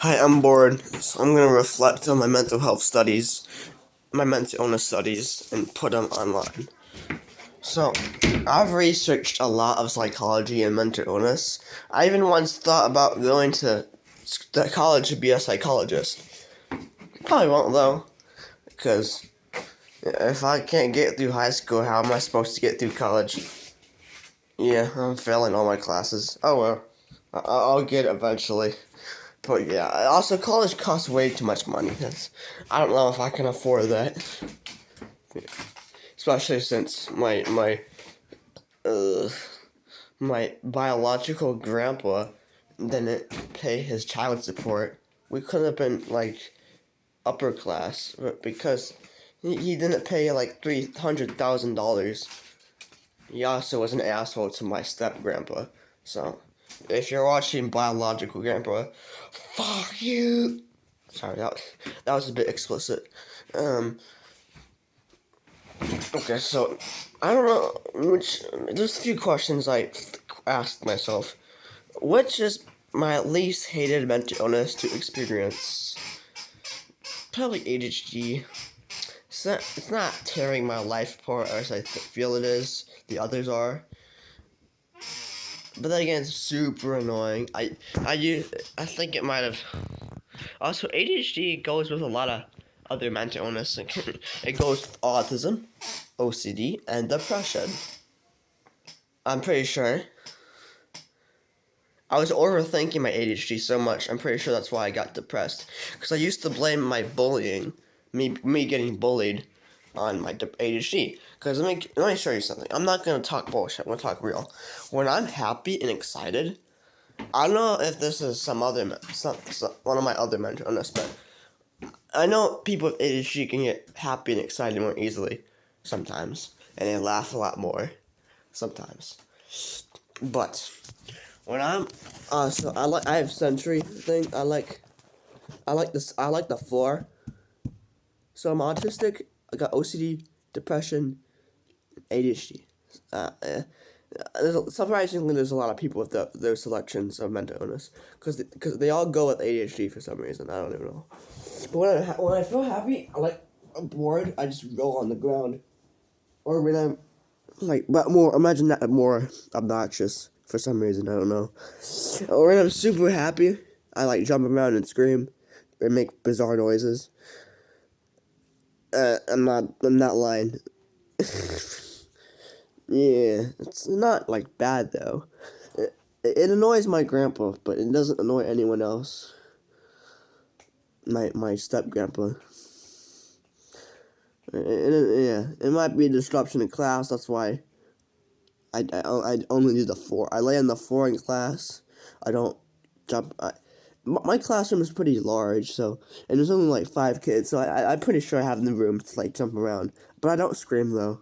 Hi, I'm bored, so I'm gonna reflect on my mental health studies, my mental illness studies, and put them online. So, I've researched a lot of psychology and mental illness. I even once thought about going to college to be a psychologist. Probably won't though, because if I can't get through high school, how am I supposed to get through college? Yeah, I'm failing all my classes. Oh well, I'll get it eventually. But yeah, also college costs way too much money. I don't know if I can afford that, especially since uh, my biological grandpa didn't pay his child support. We could have been like upper class, but because he didn't pay like $300,000. He also was an asshole to my step grandpa. So, if you're watching biological grandpa, fuck you. Sorry, that was a bit explicit. Okay, so I don't know there's a few questions I asked myself. Which is my least hated mental illness to experience? Probably ADHD. It's not tearing my life apart as I feel it is. The others are. But then again, it's super annoying. I think it might have. Also, ADHD goes with a lot of other mental illness. It goes with autism, OCD, and depression. I'm pretty sure. I was overthinking my ADHD so much. I'm pretty sure that's why I got depressed. Because I used to blame my bullying, me getting bullied, on my ADHD. Because let me show you something. I'm not gonna talk bullshit. I'm gonna talk real. When I'm happy and excited, I don't know if this is some one of my other mental illness, but I know people with ADHD can get happy and excited more easily sometimes, and they laugh a lot more sometimes. But when I'm so I have sensory thing. I like this. I like the floor. So I'm autistic. I got OCD, depression, ADHD. Surprisingly, there's a lot of people with those selections of mental illness because they all go with ADHD for some reason. I don't even know. But when I feel happy, I'm bored. I just roll on the ground, or when I'm but imagine that more obnoxious for some reason. I don't know. Or when I'm super happy, I jump around and scream, and make bizarre noises. I'm not lying. Yeah, it's not bad though. It annoys my grandpa, but it doesn't annoy anyone else. My step grandpa. It might be a disruption in class. That's why I only do the floor. I lay on the floor in class. I don't jump. My classroom is pretty large, and there's only 5 kids, so I'm pretty sure I have the room to jump around. But I don't scream though.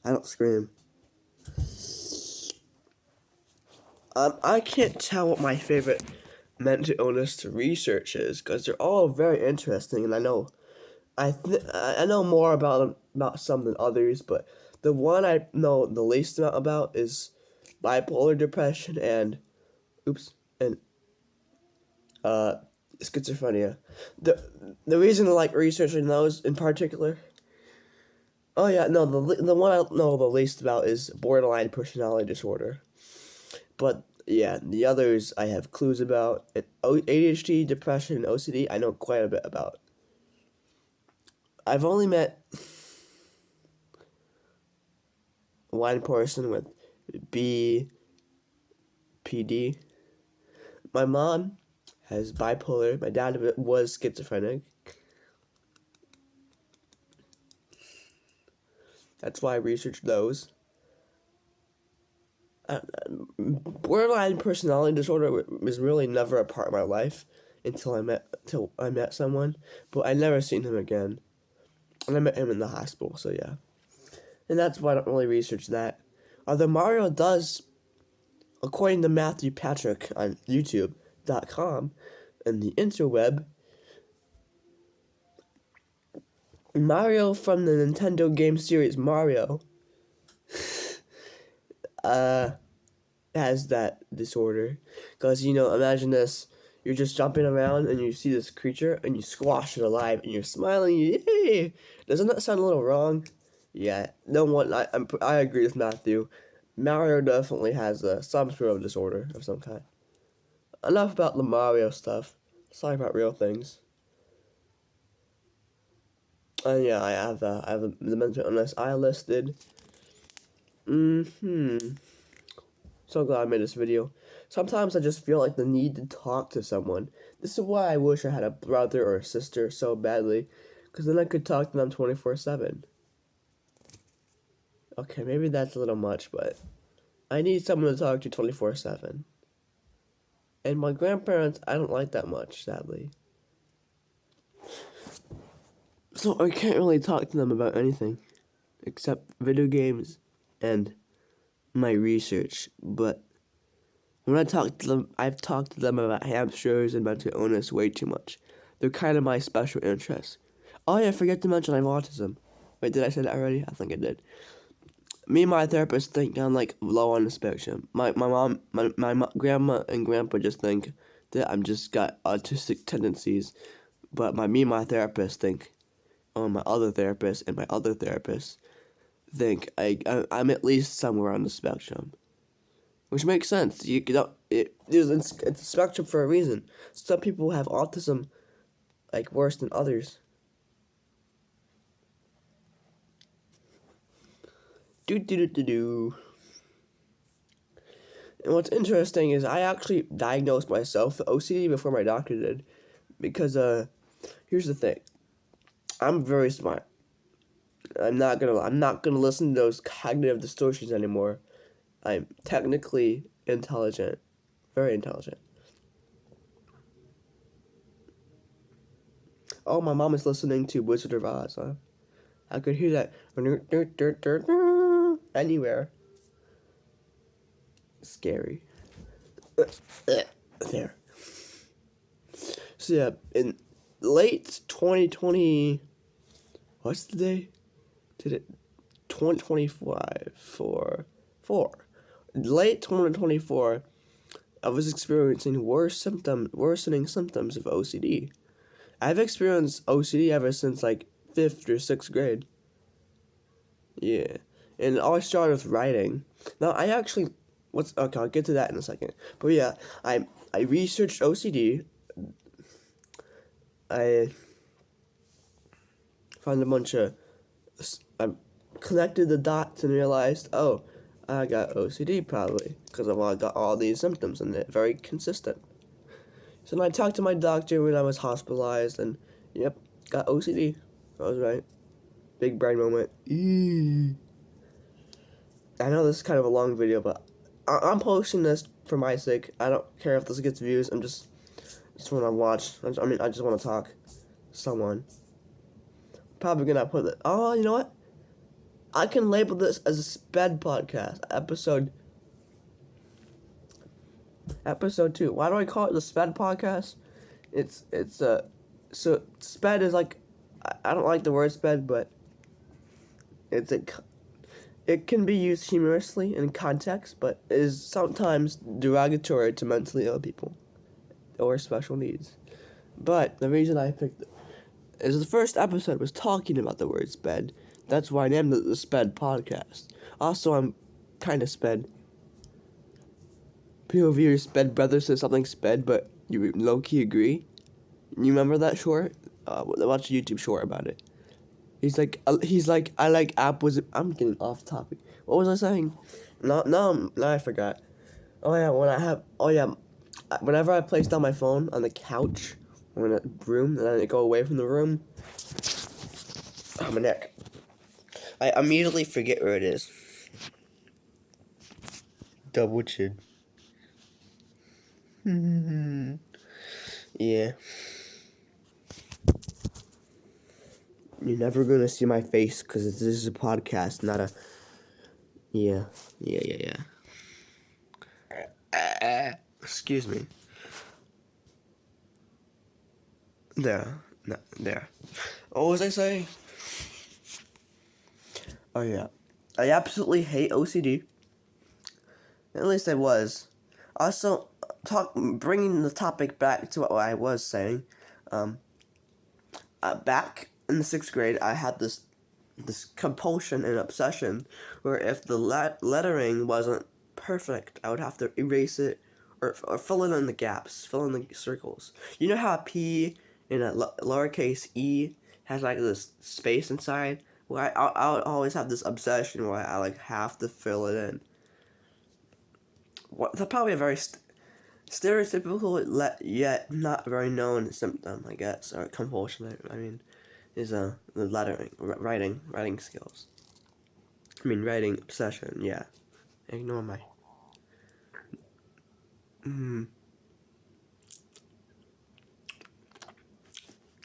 I don't scream. I can't tell what my favorite mental illness to research is because they're all very interesting, and I know I know more about some than others, but the one I know the least amount about is bipolar depression and uh schizophrenia. The reason I like researching those in particular. Oh yeah, no, the one I know the least about is borderline personality disorder. But yeah, the others I have clues about. ADHD, depression, and OCD I know quite a bit about. I've only met one person with BPD. My mom has bipolar. My dad was schizophrenic. That's why I researched those. Borderline personality disorder was really never a part of my life until I met someone, but I never seen him again. And I met him in the hospital, so yeah. And that's why I don't really research that. Although Mario does, according to Matthew Patrick on YouTube.com and the interweb, Mario from the Nintendo game series Mario has that disorder. Because, imagine this. you're just jumping around and you see this creature and you squash it alive and you're smiling. Yay! Doesn't that sound a little wrong? Yeah. No one. I agree with Matthew. Mario definitely has some sort of disorder of some kind. Enough about the Mario stuff. Let's talk about real things. And yeah, I have the mental illness I listed. So glad I made this video. Sometimes I just feel like the need to talk to someone. This is why I wish I had a brother or a sister so badly, because then I could talk to them 24/7. Okay, maybe that's a little much, but I need someone to talk to 24/7. And my grandparents, I don't like that much, sadly. So I can't really talk to them about anything, except video games and my research, but when I talk to them, I've talked to them about hamsters and mental illness way too much. They're kind of my special interest. Oh yeah, I forget to mention I have autism. Wait, did I say that already? I think I did. Me and my therapist think I'm like low on the spectrum. My mom, my grandma and grandpa just think that I'm just got autistic tendencies. But me and my therapist think, my other therapist and my other therapist think I'm at least somewhere on the spectrum. Which makes sense. It's a spectrum for a reason. Some people have autism like worse than others. Do. And what's interesting is I actually diagnosed myself with OCD before my doctor did, because here's the thing. I'm very smart. I'm not gonna listen to those cognitive distortions anymore. I'm technically intelligent, very intelligent. Oh, my mom is listening to Wizard of Oz. Huh? I could hear that anywhere. Scary. There. So yeah, in late 2020, what's the day? Did it 2025 4? Late 2024, I was experiencing worsening symptoms of OCD. I've experienced OCD ever since like 5th or 6th grade. Yeah. And it all started with writing. Now I actually okay, I'll get to that in a second. But yeah, I researched OCD. I found a bunch of I connected the dots and realized, oh, I got OCD probably because I got all these symptoms and they're very consistent. So then I talked to my doctor when I was hospitalized and yep, got OCD. I was right. Big brain moment. I know this is kind of a long video, but I'm posting this for my sake. I don't care if this gets views. I just want to watch. I just want to talk to someone. Probably gonna put it. Oh, you know what? I can label this as a Sped podcast episode 2. Why do I call it the Sped podcast? So Sped is like, I don't like the word Sped, but it can be used humorously in context, but is sometimes derogatory to mentally ill people or special needs. But the reason I picked it is the first episode was talking about the word Sped. That's why I named it the Sped podcast. Also, I'm kind of Sped. POV or Sped brother says something Sped, but you low-key agree. You remember that short? Watch a YouTube short about it. He's like, I like apples. I'm getting off topic. What was I saying? No, I forgot. Whenever I place down my phone on the couch or in a room, and then I go away from the room, my neck. I immediately forget where it is. Double chin. Yeah. You're never gonna see my face because this is a podcast, not a. Yeah. Excuse me. There. No, there. What was I saying? Oh, yeah. I absolutely hate OCD. At least I was. Also, bringing the topic back to what I was saying. Back in the 6th grade, I had this compulsion and obsession where if the lettering wasn't perfect, I would have to erase it or fill in the gaps, fill in the circles. You know how a P in a lowercase e has like this space inside? Well, I would always have this obsession where I like have to fill it in. That's probably a very stereotypical yet not very known symptom, I guess, or compulsion. I mean, is the lettering, writing skills. I mean, writing obsession. Yeah, ignore my.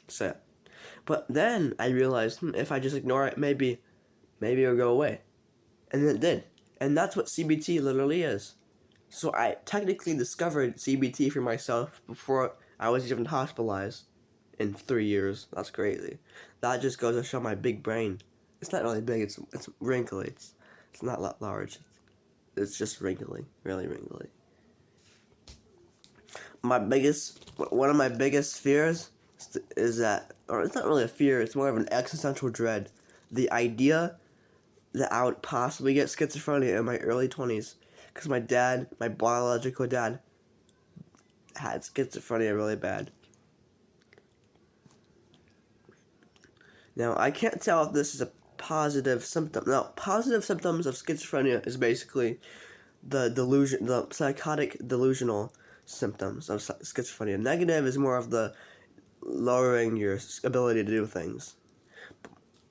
So, but then I realized if I just ignore it, maybe it'll go away, and it did, and that's what CBT literally is. So I technically discovered CBT for myself before I was even hospitalized in 3 years. That's crazy. That just goes to show my big brain. It's not really big, it's wrinkly. It's not that large. It's just wrinkly, really wrinkly. One of my biggest fears is that, or it's not really a fear, it's more of an existential dread. The idea that I would possibly get schizophrenia in my early 20s. Because my biological dad, had schizophrenia really bad. Now, I can't tell if this is a positive symptom. No, positive symptoms of schizophrenia is basically the psychotic delusional symptoms of schizophrenia. Negative is more of the lowering your ability to do things.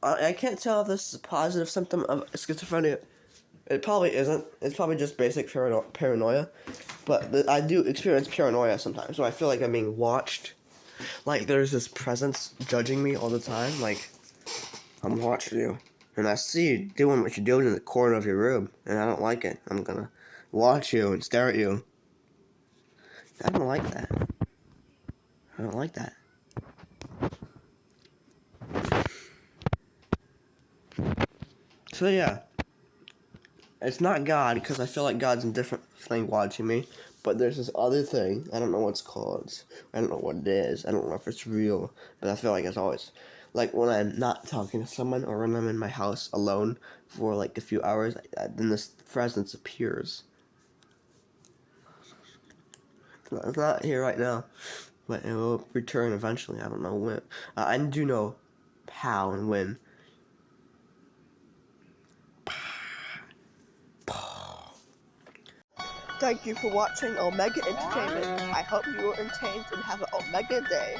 I can't tell if this is a positive symptom of schizophrenia. It probably isn't. It's probably just basic paranoia. But I do experience paranoia sometimes. So I feel like I'm being watched. Like there's this presence judging me all the time. Like, I'm watching you. And I see you doing what you're doing in the corner of your room. And I don't like it. I'm gonna watch you and stare at you. I don't like that. I don't like that. So yeah. It's not God, because I feel like God's a different thing watching me. But there's this other thing. I don't know what it's called. I don't know what it is. I don't know if it's real. But I feel like it's always. Like when I'm not talking to someone or when I'm in my house alone for like a few hours, then this presence appears. It's not here right now. But it will return eventually. I don't know when. I do know how and when. Thank you for watching Omega Entertainment. I hope you were entertained and have an Omega day.